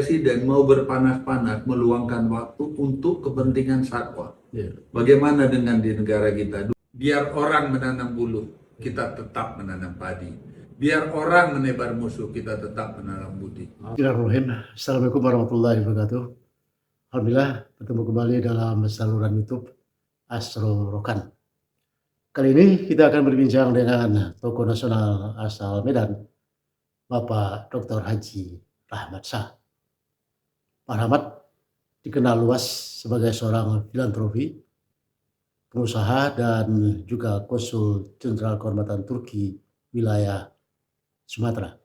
presiden mau berpanas-panas meluangkan waktu untuk kepentingan satwa. Bagaimana dengan di negara kita? Biar orang menanam bulu, kita tetap menanam padi. Biar orang menebar musuh, kita tetap menanam budi. Bismillahirrahmanirrahim. Assalamualaikum warahmatullahi wabarakatuh. Alhamdulillah bertemu kembali dalam saluran YouTube Astro Rokan. Kali ini kita akan berbincang dengan tokoh nasional asal Medan, Bapak Dr. Haji Rahmat Shah. Pak Rahmat dikenal luas sebagai seorang filantropi, pengusaha, dan juga konsul jenderal kehormatan Turki wilayah Sumatera.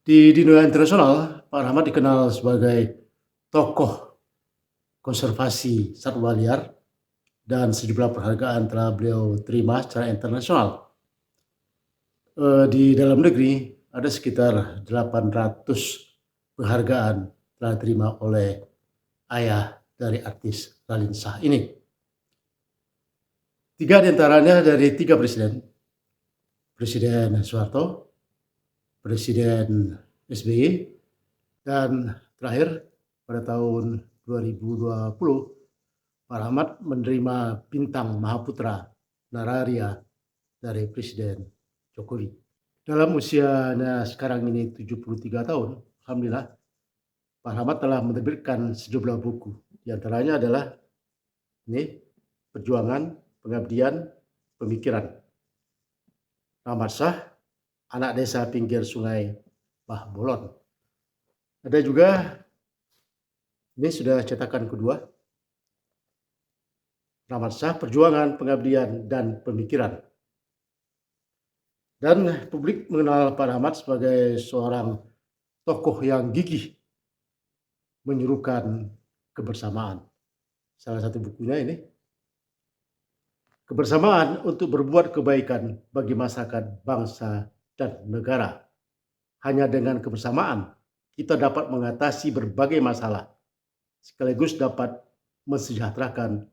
Di dunia internasional, Pak Rahmat dikenal sebagai tokoh konservasi satwa liar dan sejumlah penghargaan telah beliau terima secara internasional. Di dalam negeri ada sekitar 800 penghargaan telah diterima oleh ayah dari artis Raline Shah ini. 3 diantaranya dari 3 presiden. Presiden Soeharto, Presiden SBY, dan terakhir pada tahun 2020 Pak Rahmat menerima bintang Mahaputra Nararia dari Presiden Jokowi. Dalam usianya sekarang ini 73 tahun, alhamdulillah Pak Rahmat telah menerbitkan sejumlah buku. Di antaranya adalah ini, Perjuangan, Pengabdian, Pemikiran. Rahmat Shah, Anak Desa Pinggir Sungai Bahbolon. Ada juga, ini sudah cetakan kedua, Rahmat Shah, Perjuangan, Pengabdian, dan Pemikiran. Dan publik mengenal Pak Rahmat sebagai seorang tokoh yang gigih menyerukan kebersamaan. Salah satu bukunya ini, Kebersamaan untuk berbuat kebaikan bagi masyarakat, bangsa, dan negara. Hanya dengan kebersamaan kita dapat mengatasi berbagai masalah, sekaligus dapat mensejahterakan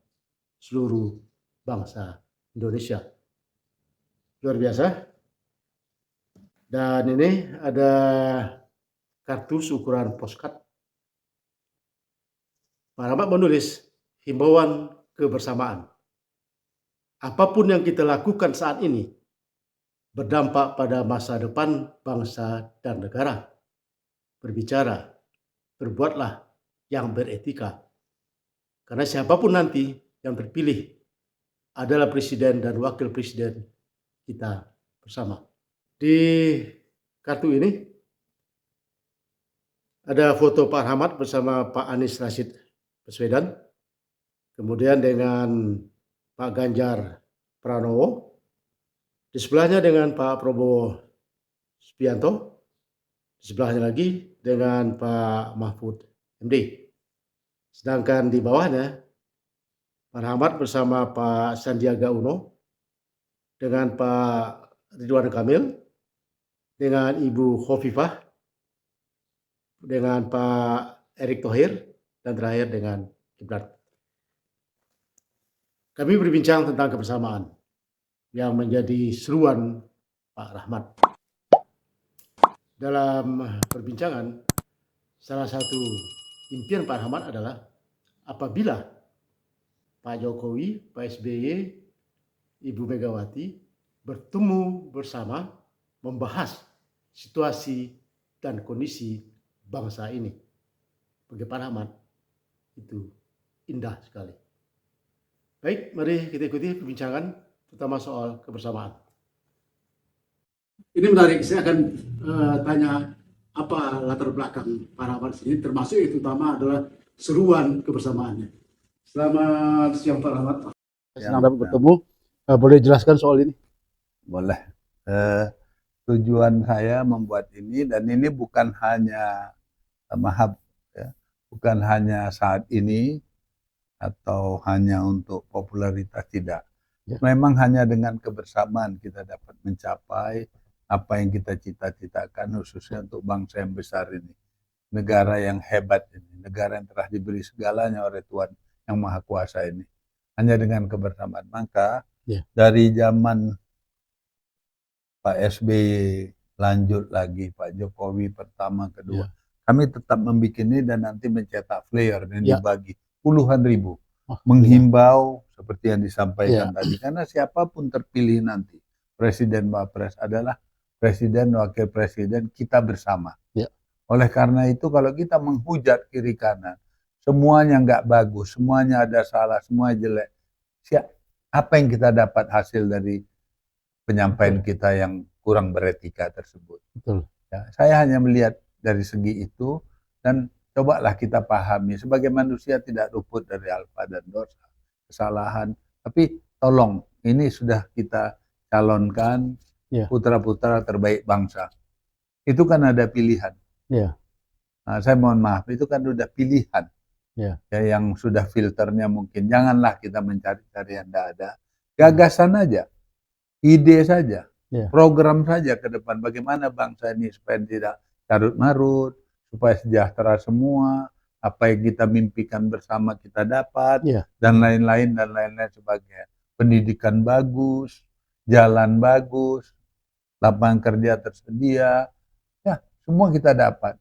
seluruh bangsa Indonesia. Luar biasa. Dan ini ada kartu ukuran postcard. Pak Rahmat menulis himbauan kebersamaan. Apapun yang kita lakukan saat ini berdampak pada masa depan bangsa dan negara. Berbicara, berbuatlah yang beretika. Karena siapapun nanti yang terpilih adalah presiden dan wakil presiden kita bersama. Di kartu ini ada foto Pak Rahmat bersama Pak Anies Rashid Baswedan, kemudian dengan Pak Ganjar Pranowo, di sebelahnya dengan Pak Prabowo Subianto, di sebelahnya lagi dengan Pak Mahfud MD. Sedangkan di bawahnya Pak Rahmat bersama Pak Sandiaga Uno, dengan Pak Ridwan Kamil, dengan Ibu Khofifah, dengan Pak Erick Thohir, dan terakhir dengan Gibran. Kami berbincang tentang kebersamaan yang menjadi seruan Pak Rahmat. Dalam perbincangan, salah satu impian Pak Rahmat adalah apabila Pak Jokowi, Pak SBY, Ibu Megawati bertemu bersama membahas situasi dan kondisi bangsa ini. Bagi Pak Rahmat itu indah sekali. Baik, mari kita ikuti perbincangan terutama soal kebersamaan. Ini menarik, saya akan tanya apa latar belakang Pak Rahmat ini, termasuk yang terutama adalah seruan kebersamaannya. Selamat siang Pak Rahmat. Senang dapat bertemu. Boleh jelaskan soal ini? Boleh. Tujuan saya membuat ini, dan ini bukan hanya bukan hanya saat ini atau hanya untuk popularitas, tidak. Ya. Memang hanya dengan kebersamaan kita dapat mencapai apa yang kita cita-citakan, khususnya untuk bangsa yang besar ini, negara yang hebat ini, negara yang telah diberi segalanya oleh Tuhan yang Maha Kuasa ini. Hanya dengan kebersamaan. Maka dari zaman Pak SBY lanjut lagi, Pak Jokowi pertama, kedua, kami tetap membuat ini dan nanti mencetak flyer dan Ya. dibagi puluhan ribu. Oh, Menghimbau seperti yang disampaikan Ya. tadi, karena siapapun terpilih nanti, Presiden Wapres adalah Presiden Wakil Presiden kita bersama. Ya. Oleh karena itu kalau kita menghujat kiri kanan, semuanya nggak bagus, semuanya ada salah, semua jelek. Apa yang kita dapat hasil dari penyampaian kita yang kurang beretika tersebut? Betul. Ya, saya hanya melihat dari segi itu dan cobalah kita pahami sebagai manusia tidak luput dari alfa dan dosa, kesalahan. Tapi tolong, ini sudah kita calonkan Ya. putra-putra terbaik bangsa. Itu kan ada pilihan. Ya. Nah, saya mohon maaf, itu kan udah pilihan. Ya. Ya, yang sudah filternya mungkin. Janganlah kita mencari-cari yang tidak ada. Gagasan aja, ide saja, Ya. program saja ke depan. Bagaimana bangsa ini supaya tidak carut-marut, supaya sejahtera semua, apa yang kita mimpikan bersama kita dapat, Ya. dan lain-lain sebagainya. Pendidikan bagus, jalan bagus, lapangan kerja tersedia, ya semua kita dapat.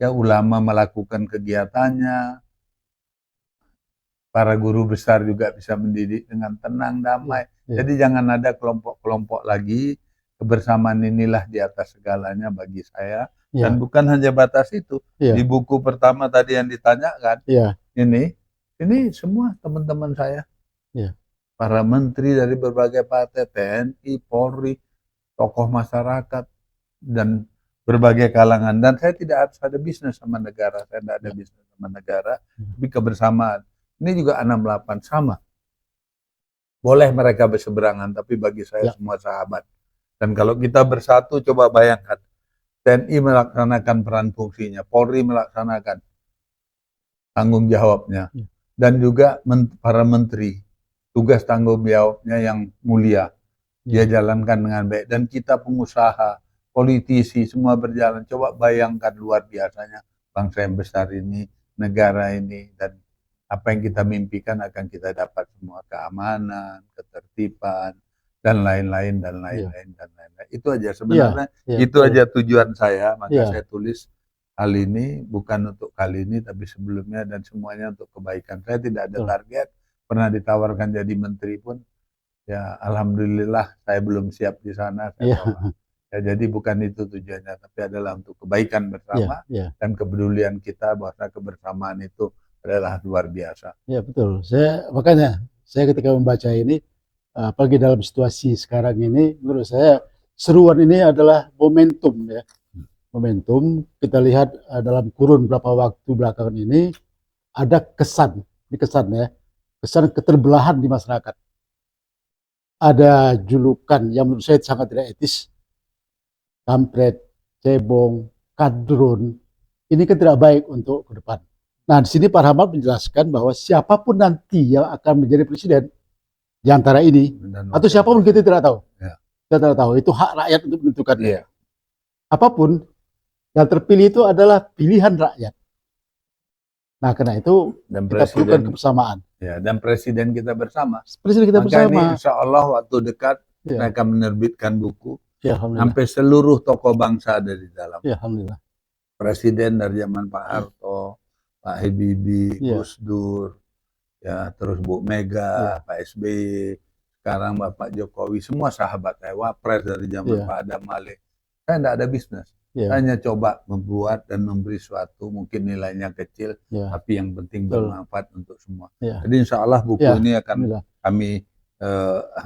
Ya, ulama melakukan kegiatannya, para guru besar juga bisa mendidik dengan tenang, damai. Ya. Jadi jangan ada kelompok-kelompok lagi. Kebersamaan inilah di atas segalanya bagi saya. Ya. Dan bukan hanya batas itu. Ya. Di buku pertama tadi yang ditanyakan, Ya. ini semua teman-teman saya. Ya. Para menteri dari berbagai partai, TNI, Polri, tokoh masyarakat, dan berbagai kalangan. Dan saya tidak harus ada bisnis sama negara. Saya tidak ada bisnis sama negara. Tapi kebersamaan. Ini juga 68 sama. Boleh mereka berseberangan, tapi bagi saya semua sahabat. Dan kalau kita bersatu, coba bayangkan. TNI melaksanakan peran fungsinya, Polri melaksanakan tanggung jawabnya. Dan juga para menteri, tugas tanggung jawabnya yang mulia. Dia jalankan dengan baik. Dan kita pengusaha, politisi, semua berjalan. Coba bayangkan luar biasanya bangsa yang besar ini, negara ini, dan apa yang kita mimpikan akan kita dapat semua, keamanan, ketertiban, dan lain-lain. Itu aja sebenarnya, itu aja tujuan saya, maka saya tulis hal ini bukan untuk kali ini, tapi sebelumnya dan semuanya untuk kebaikan. Saya tidak ada target, pernah ditawarkan jadi menteri pun, ya alhamdulillah saya belum siap di sana. Ya, jadi bukan itu tujuannya, tapi adalah untuk kebaikan bersama dan kepedulian kita bahwa kebersamaan itu adalah luar biasa. Ya betul. Makanya saya ketika membaca ini, apalagi dalam situasi sekarang ini, menurut saya seruan ini adalah momentum ya. Momentum, kita lihat dalam kurun beberapa waktu belakangan ini ada kesan keterbelahan di masyarakat. Ada julukan yang menurut saya sangat tidak etis, kampret, cebong, kadrun. Ini kan tidak baik untuk ke depan. Nah, di sini Pak Rahmat menjelaskan bahwa siapapun nanti yang akan menjadi presiden di antara ini, atau siapapun kita tidak tahu. Kita tidak tahu, itu hak rakyat untuk menentukan. Apapun yang terpilih itu adalah pilihan rakyat. Nah, karena itu dan kita perlukan kebersamaan. Ya, dan presiden kita bersama. Presiden kita bersama. Ini insya Allah waktu dekat mereka menerbitkan buku. Ya, sampai seluruh tokoh bangsa ada di dalam. Ya, alhamdulillah. Presiden dari zaman Pak Harto, Pak Habibie, Gus Dur, ya terus Bu Mega, Pak SBY, sekarang Bapak Jokowi, semua sahabat saya, Wapres dari zaman Pak Adam Malik. Saya tidak ada bisnis. Saya hanya coba membuat dan memberi suatu, mungkin nilainya kecil, tapi yang penting bermanfaat untuk semua. Jadi insya Allah buku ini akan kami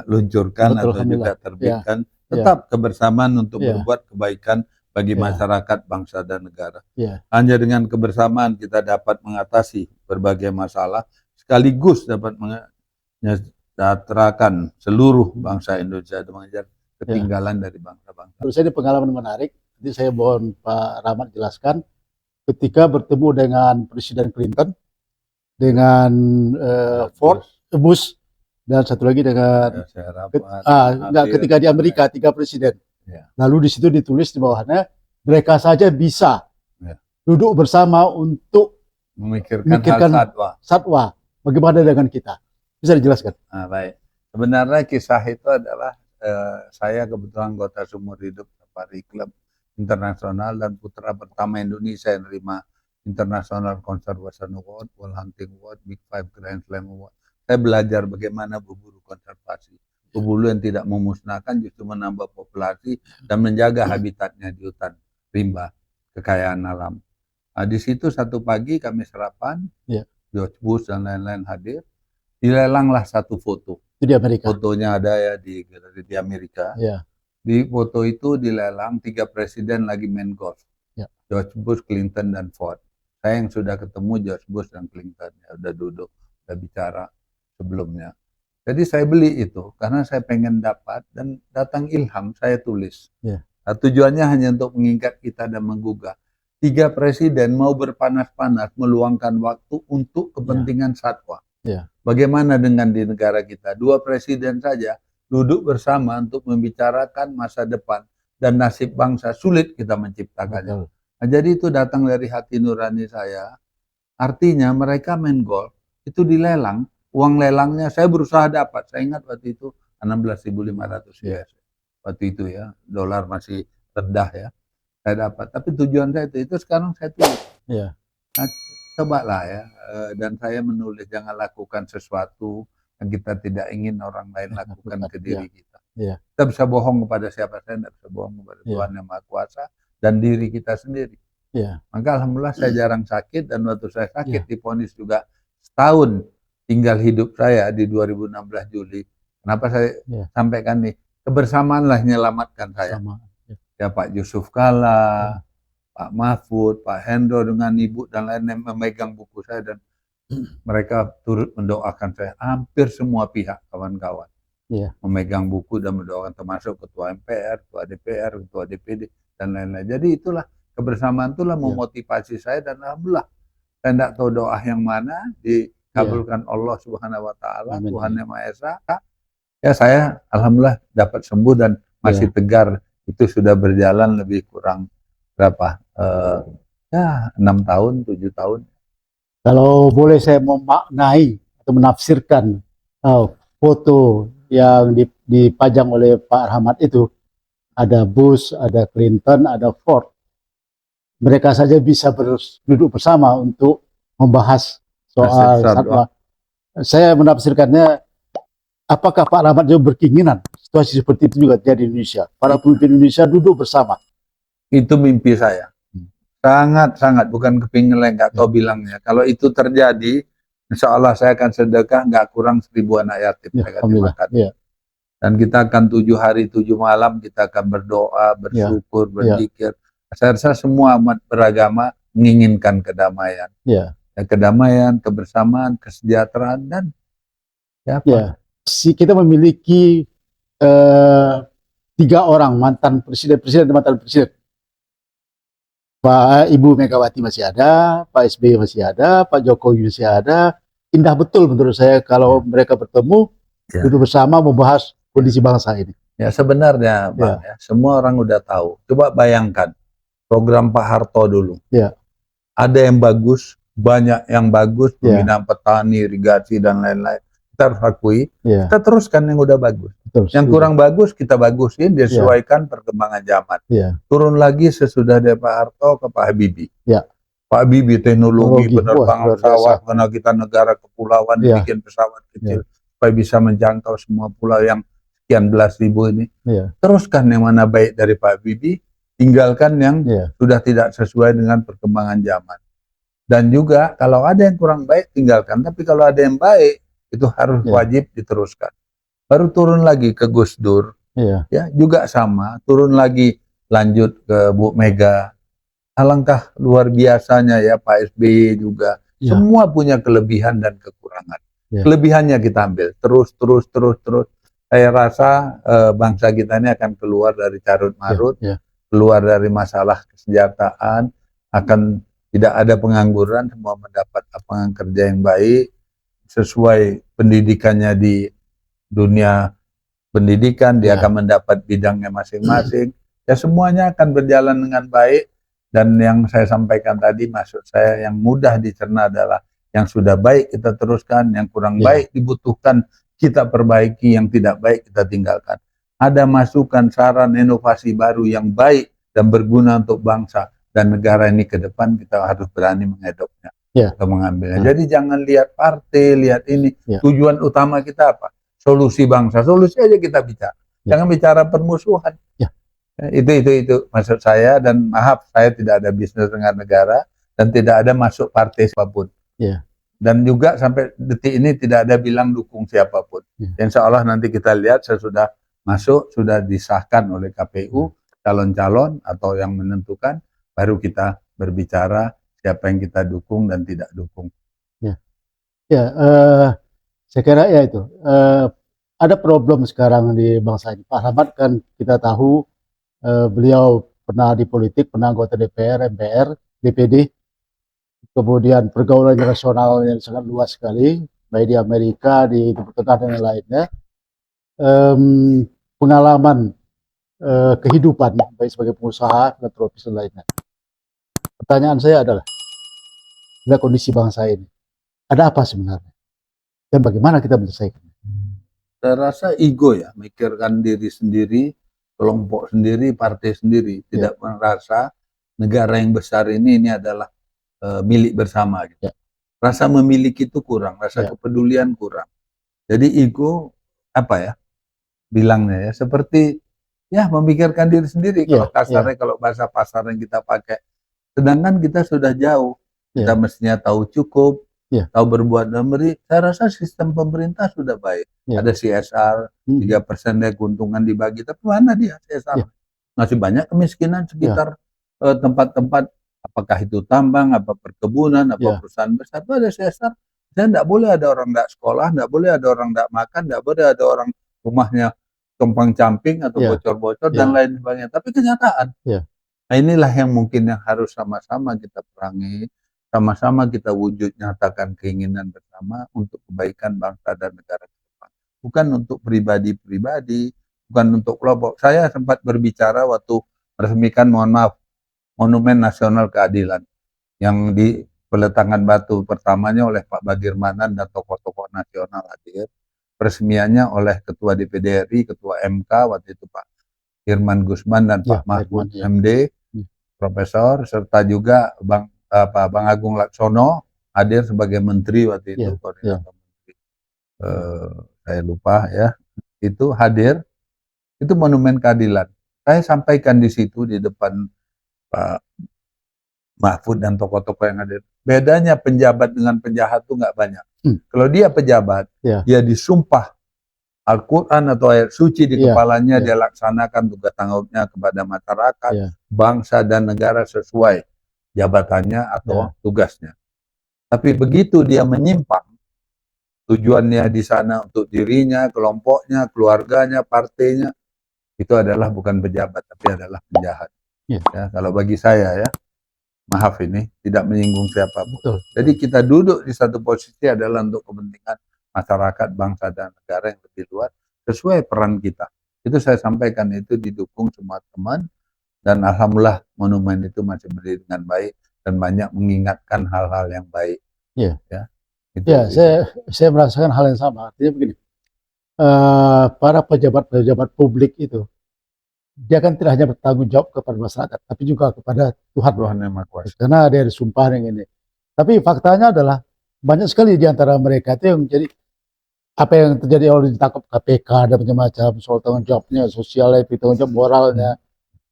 luncurkan atau juga terbitkan. Tetap kebersamaan untuk berbuat kebaikan bagi masyarakat, bangsa, dan negara. Hanya dengan kebersamaan kita dapat mengatasi berbagai masalah, sekaligus dapat menyejahterakan seluruh bangsa Indonesia dan mengejar ketinggalan dari bangsa-bangsa. Menurut saya ini pengalaman menarik. Jadi saya mohon Pak Rahmat jelaskan, ketika bertemu dengan Presiden Clinton, dengan Ford, Bush, dan satu lagi dengan ketika di Amerika 3 presiden. Lalu di situ ditulis di bawahnya, mereka saja bisa duduk bersama untuk memikirkan satwa. Bagaimana dengan kita? Bisa dijelaskan? Baik. Sebenarnya kisah itu adalah saya kebetulan anggota seumur hidup Safari Club internasional dan putra pertama Indonesia yang menerima International Conservation Award, World Hunting Award, Big Five Grand Slam Award. Saya belajar bagaimana berburu konservasi. Berburu yang tidak memusnahkan, justru menambah populasi dan menjaga habitatnya di hutan rimba, kekayaan alam. Nah, di situ satu pagi kami sarapan, George Bush dan lain-lain hadir. Dilelanglah satu foto. Itu di Amerika. Fotonya ada ya di Amerika. Di foto itu dilelang 3 presiden lagi main golf. George Bush, Clinton, dan Ford. Saya yang sudah ketemu George Bush dan Clinton. Ya, udah duduk, udah bicara sebelumnya. Jadi saya beli itu karena saya pengen dapat dan datang ilham, saya tulis. Nah, tujuannya hanya untuk mengingat kita dan menggugah. 3 presiden mau berpanas-panas meluangkan waktu untuk kepentingan satwa. Bagaimana dengan di negara kita? 2 presiden saja duduk bersama untuk membicarakan masa depan dan nasib bangsa, sulit kita menciptakannya. Nah, jadi itu datang dari hati nurani saya. Artinya mereka main golf, itu dilelang. Uang lelangnya saya berusaha dapat. Saya ingat waktu itu 16.500 US. Waktu itu ya, dolar masih rendah ya. Saya dapat. Tapi tujuan saya itu sekarang saya tulis. Nah, cobalah ya. Dan saya menulis, jangan lakukan sesuatu yang kita tidak ingin orang lain lakukan ke diri kita. Kita bisa bohong kepada siapa, saya tidak bisa bohong kepada Tuhan Yang Maha Kuasa dan diri kita sendiri. Maka alhamdulillah saya jarang sakit, dan waktu saya sakit divonis juga setahun tinggal hidup saya di 2016 Juli. Kenapa saya sampaikan nih? Kebersamaanlah menyelamatkan saya. Ya Pak Yusuf Kalla, Pak Mahfud, Pak Hendro dengan Ibu dan lain yang memegang buku saya, dan mereka turut mendoakan saya. Hampir semua pihak, kawan-kawan, memegang buku dan mendoakan, termasuk Ketua MPR, Ketua DPR, Ketua DPD, dan lain-lain. Jadi itulah kebersamaan, itulah memotivasi saya, dan alhamdulillah saya tidak tahu doa yang mana dikabulkan Allah Subhanahu Wa Taala, Tuhan Yang Maha Esa. Ya saya alhamdulillah dapat sembuh dan masih tegar. Itu sudah berjalan lebih kurang berapa? 6 tahun, 7 tahun. Kalau boleh saya memaknai atau menafsirkan foto yang dipajang oleh Pak Rahmat itu, ada Bush, ada Clinton, ada Ford. Mereka saja bisa duduk bersama untuk membahas soal satwa. Saya menafsirkannya, apakah Pak Rahmat juga berkeinginan situasi seperti itu juga terjadi di Indonesia? Para pemimpin Indonesia duduk bersama. Itu mimpi saya. Sangat-sangat, bukan kepingin nggak tahu bilangnya. Kalau itu terjadi, insya Allah saya akan sedekah nggak kurang 1.000 anak yatim. Dan kita akan 7 hari 7 malam kita akan berdoa, bersyukur, berzikir. Saya rasa semua umat beragama menginginkan kedamaian. Kedamaian, kebersamaan, kesejahteraan, dan kita memiliki 3 orang mantan presiden dan mantan presiden. Pak Ibu Megawati masih ada, Pak SBY masih ada, Pak Jokowi masih ada. Indah betul menurut saya kalau mereka bertemu, duduk bersama membahas kondisi bangsa ini. Ya sebenarnya Bang, semua orang udah tahu. Coba bayangkan program Pak Harto dulu. Ada yang bagus, banyak yang bagus, pembinaan petani, irigasi, dan lain-lain. Kita harus akui, kita teruskan yang udah bagus. Yang kurang bagus kita bagusin, disesuaikan perkembangan zaman. Turun lagi sesudah dari Pak Harto ke Pak Habibie. Pak Habibie teknologi penerbangan pesawat, karena kita negara kepulauan, bikin pesawat kecil supaya bisa menjangkau semua pulau yang sekian belas ribu ini. Teruskan yang mana baik dari Pak Habibie, tinggalkan yang sudah tidak sesuai dengan perkembangan zaman. Dan juga kalau ada yang kurang baik tinggalkan, tapi kalau ada yang baik itu harus wajib diteruskan. Baru turun lagi ke Gus Dur, ya juga sama, turun lagi lanjut ke Bu Mega. Alangkah luar biasanya ya Pak SBY juga. Semua punya kelebihan dan kekurangan. Kelebihannya kita ambil terus. Saya rasa bangsa kita ini akan keluar dari carut marut, keluar dari masalah kesejahteraan, akan tidak ada pengangguran, semua mendapat lapangan kerja yang baik sesuai pendidikannya di dunia pendidikan, dia akan mendapat bidangnya masing-masing. Ya semuanya akan berjalan dengan baik. Dan yang saya sampaikan tadi, maksud saya yang mudah dicerna adalah yang sudah baik kita teruskan, yang kurang baik dibutuhkan kita perbaiki, yang tidak baik kita tinggalkan. Ada masukan, saran, inovasi baru yang baik dan berguna untuk bangsa dan negara ini ke depan, kita harus berani mengadopnya atau mengambilnya. Jadi jangan lihat partai, lihat ini. Tujuan utama kita apa? Solusi bangsa. Solusi aja kita bicara. Jangan bicara permusuhan. Itu maksud saya, dan maaf, saya tidak ada bisnis dengan negara dan tidak ada masuk partai siapapun. Dan juga sampai detik ini tidak ada bilang dukung siapapun. Insya Allah nanti kita lihat sesudah masuk, sudah disahkan oleh KPU calon-calon atau yang menentukan, baru kita berbicara siapa yang kita dukung dan tidak dukung. Saya kira ya itu. Ada problem sekarang di bangsa ini. Pak Rahmat kan kita tahu beliau pernah di politik, pernah anggota DPR, MPR, DPD, kemudian pergaulan nasional yang sangat luas sekali, baik di Amerika, di Timur Tengah dan lainnya. Pengalaman kehidupan, baik sebagai pengusaha, filantropis dan lainnya. Pertanyaan saya adalah, bila kondisi bangsa ini, ada apa sebenarnya? Dan bagaimana kita menyelesaikan? Saya rasa ego ya, mikirkan diri sendiri, kelompok sendiri, partai sendiri, tidak merasa negara yang besar ini adalah milik bersama. Gitu. Rasa memiliki itu kurang, rasa kepedulian kurang. Jadi ego apa ya? Bilangnya ya, seperti ya memikirkan diri sendiri. Kalau kasarnya, kalau bahasa pasar yang kita pakai. Sedangkan kita sudah jauh, kita mestinya tahu cukup, tahu berbuat dan beri. Saya rasa sistem pemerintah sudah baik. Ada CSR, 3% dari keuntungan dibagi. Tapi mana dia CSR? Masih banyak kemiskinan sekitar tempat-tempat, apakah itu tambang, apa perkebunan, apa perusahaan besar, itu ada CSR. Dan tidak boleh ada orang tidak sekolah, tidak boleh ada orang tidak makan, tidak boleh ada orang rumahnya tumpang camping atau bocor-bocor dan lain sebagainya. Tapi kenyataan. Nah, inilah yang mungkin yang harus sama-sama kita perangi, sama-sama kita wujud nyatakan keinginan bersama untuk kebaikan bangsa dan negara ke depan. Bukan untuk pribadi-pribadi, bukan untuk kelompok. Saya sempat berbicara waktu meresmikan, mohon maaf, Monumen Nasional Keadilan yang di peletangan batu pertamanya oleh Pak Bagirmanan dan tokoh-tokoh nasional hadir. Peresmiannya oleh Ketua DPD RI, Ketua MK waktu itu Pak Irman Gusman dan Pak Mahfud MD, Profesor, serta juga Bang Agung Laksono hadir sebagai menteri waktu itu, koordinator menteri. Saya lupa ya, itu hadir. Itu Monumen Keadilan. Saya sampaikan di situ di depan Pak Mahfud dan tokoh-tokoh yang hadir. Bedanya penjabat dengan penjahat itu nggak banyak. Kalau dia pejabat, dia disumpah Al-Quran atau ayat suci di kepalanya, dia laksanakan tugas tanggungannya kepada masyarakat, bangsa dan negara sesuai jabatannya atau tugasnya. Tapi begitu dia menyimpang, tujuannya di sana untuk dirinya, kelompoknya, keluarganya, partainya, itu adalah bukan pejabat, tapi adalah penjahat. Ya, kalau bagi saya ya, maaf ini tidak menyinggung siapapun. Jadi kita duduk di satu posisi adalah untuk kepentingan masyarakat, bangsa dan negara yang lebih luas sesuai peran kita. Itu saya sampaikan, itu didukung semua teman, dan alhamdulillah monumen itu masih berdiri dengan baik dan banyak mengingatkan hal-hal yang baik. Saya merasakan hal yang sama. Artinya begini, para pejabat-pejabat publik itu, dia kan tidak hanya bertanggung jawab kepada masyarakat, tapi juga kepada Tuhan Yang Maha Kuasa. Karena ada sumpah yang ini. Tapi faktanya adalah banyak sekali di antara mereka itu yang jadi apa yang terjadi oleh ditangkap KPK dan macam-macam soal tanggung jawabnya, sosialnya, tanggung jawab moralnya.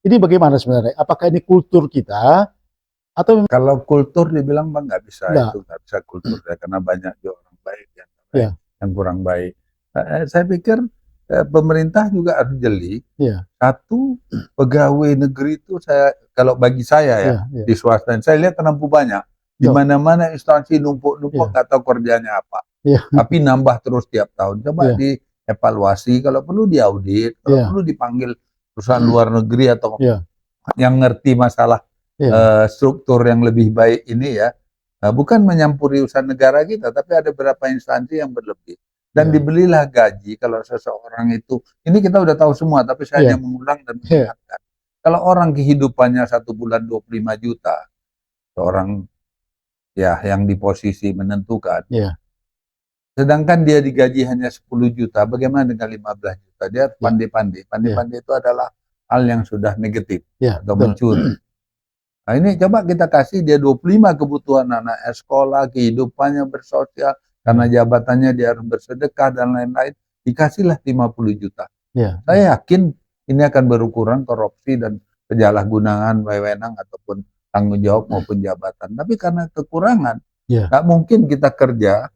Ini bagaimana sebenarnya? Apakah ini kultur kita atau kalau kultur dibilang Bang nggak bisa, itu nggak bisa kultur ya, karena banyak juga orang baik yang kurang baik. Saya pikir pemerintah juga harus jeli. Satu, pegawai negeri itu kalau bagi saya di swasta, saya lihat terlalu banyak. Di mana-mana instansi numpuk-numpuk nggak tahu kerjanya apa. Tapi nambah terus tiap tahun. Coba dievaluasi, kalau perlu diaudit, kalau perlu dipanggil perusahaan luar negeri atau yang ngerti masalah struktur yang lebih baik ini ya. Bukan menyampuri urusan negara kita, tapi ada beberapa instansi yang berlebih. Dan dibelilah gaji kalau seseorang itu, ini kita udah tahu semua, tapi saya hanya mengulang dan mengingatkan. Kalau orang kehidupannya 1 bulan 25 juta, seorang yang di posisi menentukan, sedangkan dia digaji hanya 10 juta, bagaimana dengan 15 juta? Dia pandai-pandai. Pandai-pandai itu adalah hal yang sudah negatif Ya, atau betul. mencuri. Nah ini coba kita kasih dia 25 kebutuhan anak sekolah, kehidupannya bersosial, karena jabatannya dia harus bersedekah dan lain-lain, dikasihlah 50 juta. Ya, Saya yakin ini akan berkurang korupsi dan penyalahgunaan wewenang ataupun tanggung jawab maupun jabatan. Tapi karena kekurangan, ya, nggak mungkin kita kerja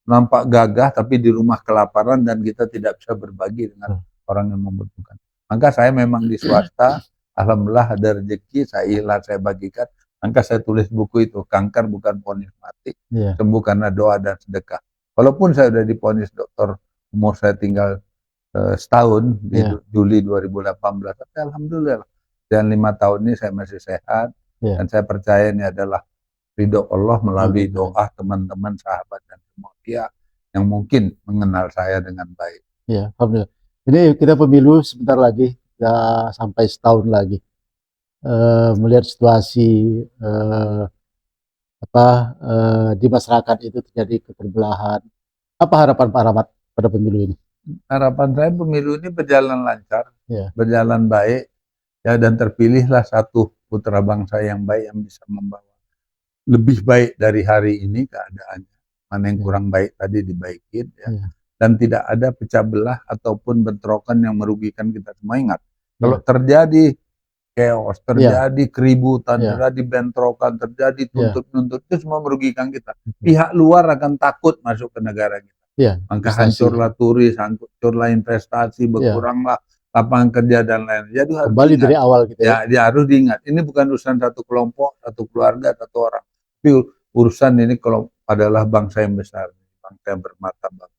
nampak gagah tapi di rumah kelaparan dan kita tidak bisa berbagi dengan orang yang membutuhkan. Maka saya memang di swasta, alhamdulillah ada rezeki, saya ikhlas, saya bagikan. Maka saya tulis buku itu, kanker bukan vonis mati, ya, sembuh karena doa dan sedekah. Walaupun saya sudah divonis dokter, umur saya tinggal setahun di Ya. Juli 2018, tapi alhamdulillah dan 5 tahun ini saya masih sehat, Ya. dan saya percaya ini adalah ridho Allah melalui Amin. doa teman-teman, sahabat dan semua pihak yang mungkin mengenal saya dengan baik. Ya, alhamdulillah. Ini kita pemilu sebentar lagi, ya sampai setahun lagi. Melihat situasi di masyarakat itu terjadi keterbelahan. Apa harapan Pak Rahmat pada pemilu ini? Harapan saya pemilu ini berjalan lancar, Ya. berjalan baik, ya, dan terpilihlah satu putra bangsa yang baik yang bisa membawa lebih baik dari hari ini keadaannya. Mana yang kurang baik tadi dibaikin, ya. Dan tidak ada pecah belah ataupun bentrokan yang merugikan kita semua. Ingat, kalau terjadi chaos, terjadi keributan, terjadi bentrokan, terjadi tuntut-nuntut, itu semua merugikan kita. Pihak luar akan takut masuk ke negara kita. Maka hancurlah turis, hancurlah investasi, berkuranglah lapangan kerja dan lain-lain. Jadi harus kembali diingat, dari awal gitu ya. dia harus diingat. Ini bukan urusan satu kelompok, satu keluarga, satu orang. Tapi urusan ini kalau adalah bangsa yang besar, bangsa yang bermartabat,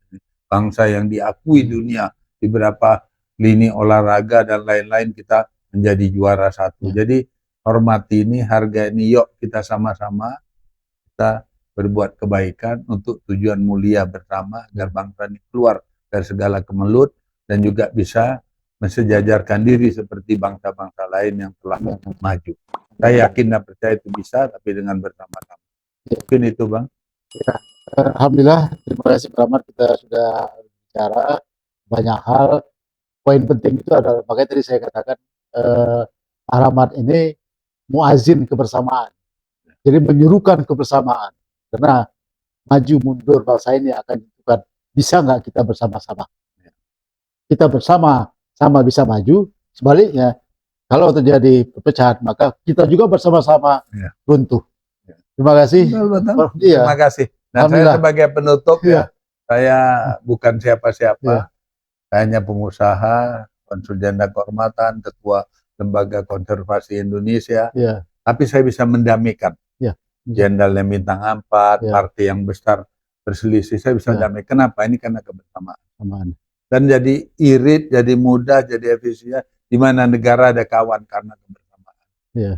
bangsa yang diakui dunia di beberapa lini olahraga dan lain-lain, kita menjadi juara satu. Jadi hormati ini, harga ini, yuk kita sama-sama kita berbuat kebaikan untuk tujuan mulia bersama agar bangsa ini keluar dari segala kemelut dan juga bisa mensejajarkan diri seperti bangsa-bangsa lain yang telah maju. Saya yakin dan percaya itu bisa, tapi dengan bersama-sama. Mungkin itu, Bang. Alhamdulillah, terima kasih Pak Rahmat, kita sudah bicara banyak hal. Poin penting itu adalah, makanya tadi saya katakan Pak Rahmat ini muazin kebersamaan. Jadi menyuruhkan kebersamaan. Karena maju mundur bangsa ini akan ditentukan bisa nggak kita bersama-sama. Kita bersama-sama bisa maju, sebaliknya kalau terjadi perpecahan maka kita juga bersama-sama runtuh. Terima kasih. Betul. Terima kasih. Dan saya sebagai penutup saya bukan siapa-siapa. Saya hanya pengusaha, konsul janda kehormatan, ketua Lembaga Konservasi Indonesia. Tapi saya bisa mendamaikan. Jenderal yang bintang 4, partai yang besar berselisih, saya bisa damai. Kenapa? Ini karena kebersamaan. Dan jadi irit, jadi mudah, jadi efisien. Di mana negara ada kawan karena kebersamaan.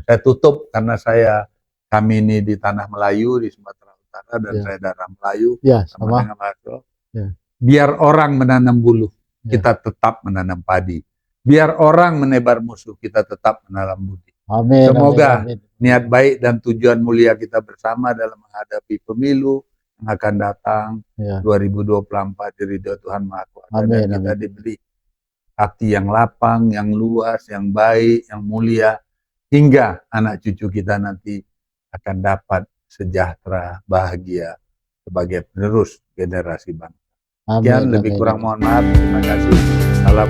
Saya tutup karena kami ini di tanah Melayu, di Sumatera Utara, dan saya darah Melayu. Sama dengan Mas. Biar orang menanam buluh, kita tetap menanam padi. Biar orang menebar musuh, kita tetap menanam budi. Amin. Semoga amin. Niat baik dan tujuan mulia kita bersama dalam menghadapi pemilu yang akan datang 2024, ridho Tuhan Maha Kuasa, dan kita diberi hati yang lapang, yang luas, yang baik, yang mulia, hingga anak cucu kita nanti akan dapat sejahtera, bahagia sebagai penerus generasi bangsa. Sekian, lebih kurang mohon maaf. Terima kasih. Salam.